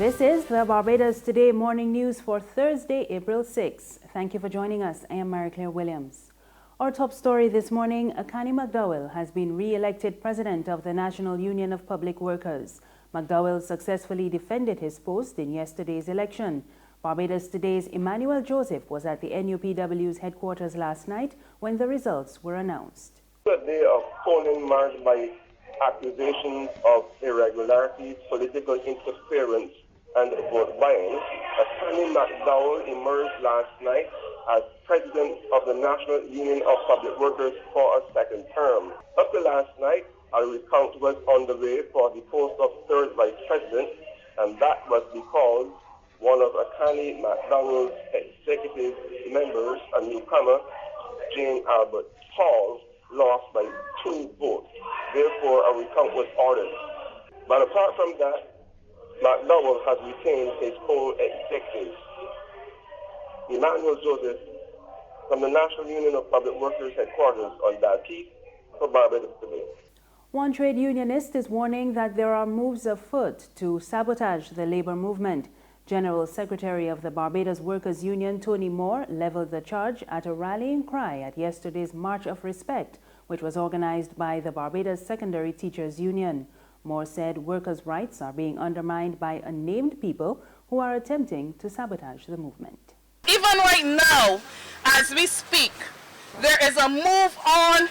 This is the Barbados Today morning news for Thursday, April 6. Thank you for joining us. I am Mary-Claire Williams. Our top story this morning, Akanni McDowall has been re-elected president of the National Union of Public Workers. McDowall successfully defended his post in yesterday's election. Barbados Today's Emmanuel Joseph was at the NUPW's headquarters last night when the results were announced. A day of polling marked by accusations of irregularities, political interference, and vote buying. Akanni McDowall emerged last night as president of the National Union of Public Workers for a second term. Up to last night, a recount was on the way for the post of third vice president, and that was because one of Akanni McDowall's executive members, a newcomer, Jane Albert Hall, lost by 2 votes. Therefore, a recount was ordered. But apart from that, McDowall has retained his full executive. Emmanuel Joseph from the National Union of Public Workers headquarters on Dalkeith for Barbados Today. One trade unionist is warning that there are moves afoot to sabotage the labor movement. General Secretary of the Barbados Workers Union, Tony Moore, leveled the charge at a rallying cry at yesterday's March of Respect, which was organized by the Barbados Secondary Teachers Union. Moore said workers' rights are being undermined by unnamed people who are attempting to sabotage the movement. Even right now, as we speak, there is a move on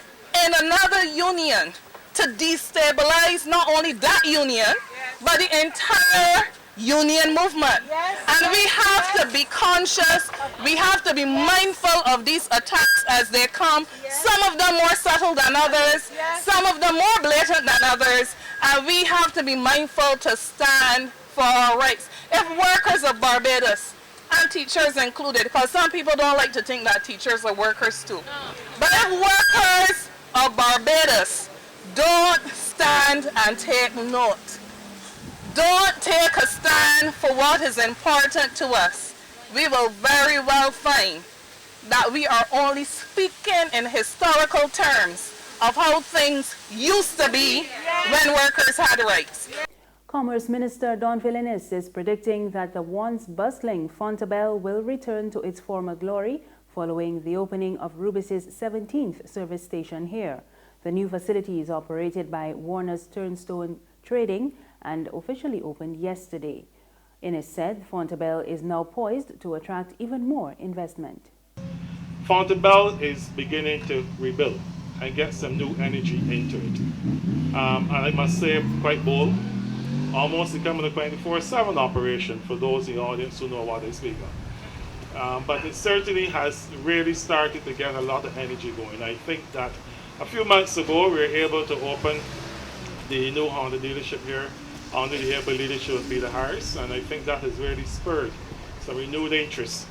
in another union to destabilize not only that union, but the entire union movement. And we have to be conscious, we have to be mindful of these attacks as they come, some of them more subtle than others, some of them more blatant than others, and we have to be mindful to stand for our rights. If workers of Barbados, and teachers included, because some people don't like to think that teachers are workers too, but if workers of Barbados don't stand and take note, don't take a stand for what is important to us, we will very well find that we are only speaking in historical terms of how things used to be when workers had rights. Commerce Minister Donville Inniss is predicting that the once bustling Fontabelle will return to its former glory following the opening of Rubis's 17th service station here. The new facility is operated by Warner's Turnstone Trading and officially opened yesterday. Inniss said Fontabelle is now poised to attract even more investment. Fontabelle is beginning to rebuild and get some new energy into it. And I must say, quite bold, almost becoming a 24/7 operation for those in the audience who know what they speak of. But it certainly has really started to get a lot of energy going. I think that a few months ago we were able to open the new Honda dealership here under the able leadership of Peter Harris, and I think that has really spurred some renewed interest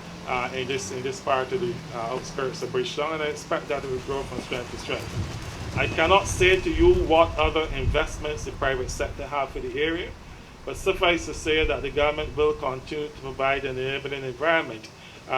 in this part of the outskirts of Bridgetown, and I expect that it will grow from strength to strength. I cannot say to you what other investments the private sector have for the area, but suffice to say that the government will continue to provide an enabling environment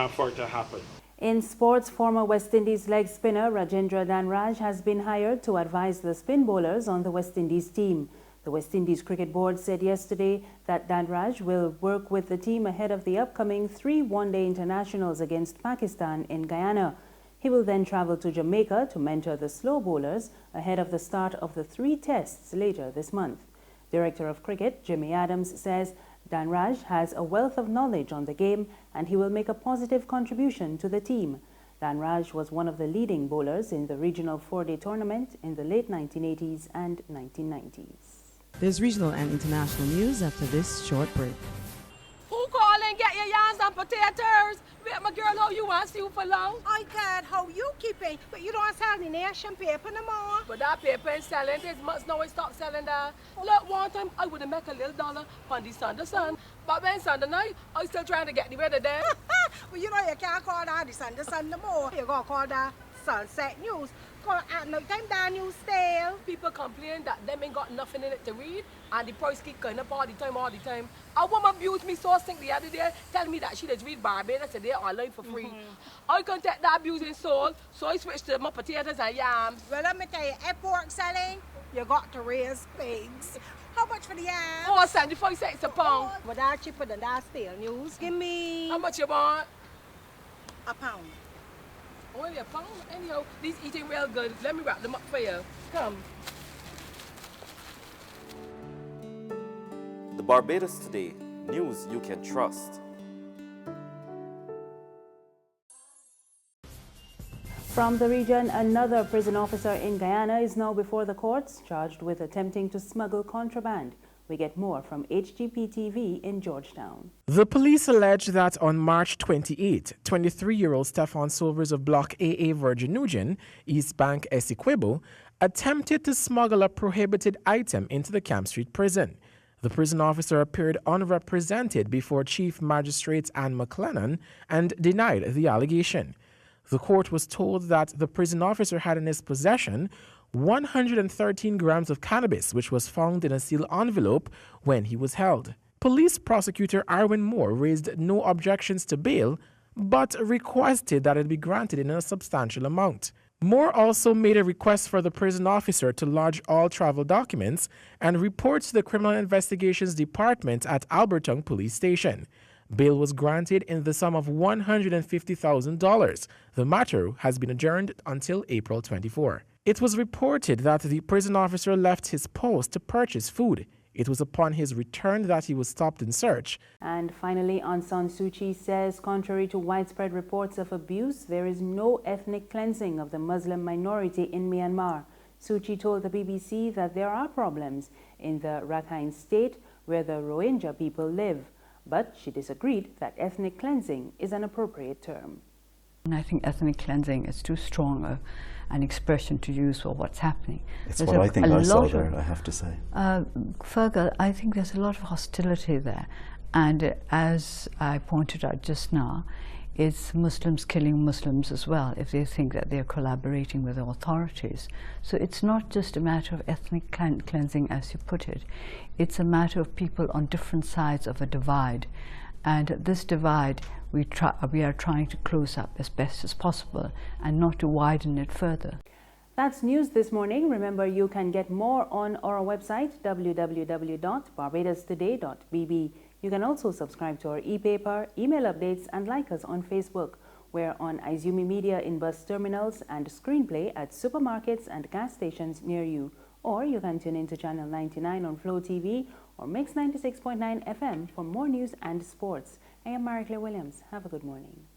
for it to happen. In sports, former West Indies leg spinner Rajendra Dhanraj has been hired to advise the spin bowlers on the West Indies team. The West Indies Cricket Board said yesterday that Dhanraj will work with the team ahead of the upcoming 3 one-day internationals against Pakistan in Guyana. He will then travel to Jamaica to mentor the slow bowlers ahead of the start of the 3 tests later this month. Director of Cricket Jimmy Adams says Dhanraj has a wealth of knowledge on the game and he will make a positive contribution to the team. Dhanraj was one of the leading bowlers in the regional 4-day tournament in the late 1980s and 1990s. There's regional and international news after this short break. Who call and get your yams and potatoes? Wait, my girl, how you want to see you for long? I can't how you keeping, but you don't sell the nation paper no more. But that paper ain't selling. This month now I stop selling that. Look, one time I would have make a little dollar on the Sunday sun. But when Sunday night, I still trying to get the weather there. Well, you know you can't call that the Sunday sun no more. You gotta call that Sunset News. Call at night time that news stale. People complain that them ain't got nothing in it to read and the price keep going up all the time. A woman abused me so sick the other day, telling me that she does read Barbados Today online for free. I couldn't take that abusing soul, so I switched to my potatoes and yams. Well, let me tell you, if pork selling, you got to raise pigs. How about much for the yams? Oh, 75 cents a pound. But that's cheaper than that stale news. Give me How much you want? a pound. Only a pound? Anyhow, these eating real good. Let me wrap them up for you. Come. The Barbados Today, news you can trust. From the region, another prison officer in Guyana is now before the courts, charged with attempting to smuggle contraband. We get more from HGP TV in Georgetown. The police allege that on March 28, 23-year-old Stefan Silvers of Block AA Virgin Nugent, East Bank, Essequibo, attempted to smuggle a prohibited item into the Camp Street prison. The prison officer appeared unrepresented before Chief Magistrate Anne McLennan and denied the allegation. The court was told that the prison officer had in his possession 113 grams of cannabis, which was found in a sealed envelope when he was held. Police prosecutor Arwin Moore raised no objections to bail, but requested that it be granted in a substantial amount. Moore also made a request for the prison officer to lodge all travel documents and report to the Criminal Investigations Department at Alberton Police Station. Bail was granted in the sum of $150,000. The matter has been adjourned until April 24. It was reported that the prison officer left his post to purchase food. It was upon his return that he was stopped and searched. And finally, Aung San Suu Kyi says, contrary to widespread reports of abuse, there is no ethnic cleansing of the Muslim minority in Myanmar. Suu Kyi told the BBC that there are problems in the Rakhine state where the Rohingya people live. But she disagreed that ethnic cleansing is an appropriate term. And I think ethnic cleansing is too strong an expression to use for what's happening. It's what I think I saw there, I have to say. Fergal, I think there's a lot of hostility there. And as I pointed out just now, it's Muslims killing Muslims as well if they think that they're collaborating with the authorities. So it's not just a matter of ethnic cleansing, as you put it. It's a matter of people on different sides of a divide. And this divide, we are trying to close up as best as possible and not to widen it further. That's news this morning. Remember, you can get more on our website, www.barbadostoday.bb. You can also subscribe to our e-paper, email updates, and like us on Facebook. We're on Izumi Media in bus terminals and Screenplay at supermarkets and gas stations near you. Or you can tune into Channel 99 on Flow TV or Mix 96.9 FM for more news and sports. I am Marie Claire Williams. Have a good morning.